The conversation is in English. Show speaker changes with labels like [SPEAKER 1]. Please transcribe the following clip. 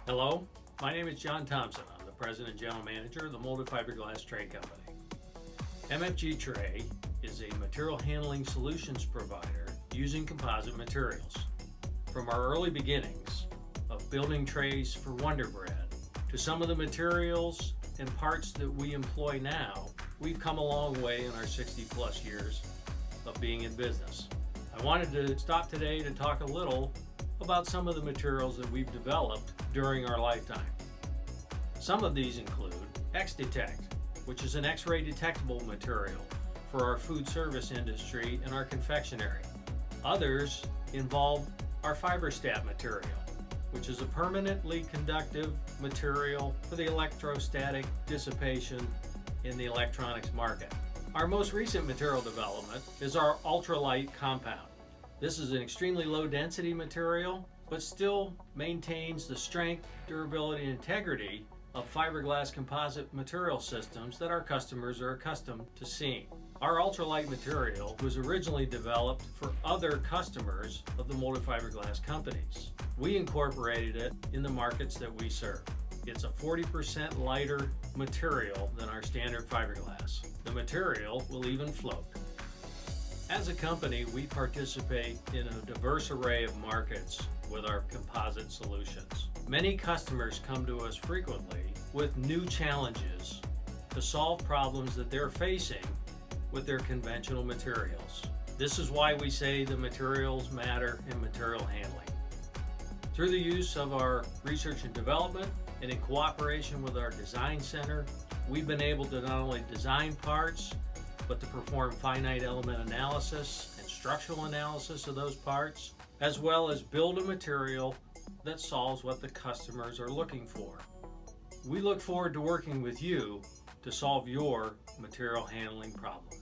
[SPEAKER 1] Hello, my name is John Thompson. I'm the President and General Manager of the Molded Fiberglass Tray Company. MFG Tray is a material handling solutions provider using composite materials. From our early beginnings of building trays for Wonder Bread to some of the materials and parts that we employ now, we've come a long way in our 60+ years of being in business. I wanted to stop today to talk a little about some of the materials that we've developed during our lifetime. Some of these include X-DTect, which is an X-ray detectable material for our food service industry and our confectionery. Others involve our Fiberstat material, which is a permanently conductive material for the electrostatic dissipation in the electronics market. Our most recent material development is our ULTRA-LITE compound. This is an extremely low density material, but still maintains the strength, durability, and integrity of fiberglass composite material systems that our customers are accustomed to seeing. Our ULTRA-LITE material was originally developed for other customers of the molded fiberglass companies. We incorporated it in the markets that we serve. It's a 40% lighter material than our standard fiberglass. The material will even float. As a company, we participate in a diverse array of markets with our composite solutions. Many customers come to us frequently with new challenges to solve problems that they're facing with their conventional materials. This is why we say the materials matter in material handling. Through the use of our research and development and in cooperation with our design center, we've been able to not only design parts, but to perform finite element analysis and structural analysis of those parts, as well as build a material that solves what the customers are looking for. We look forward to working with you to solve your material handling problems.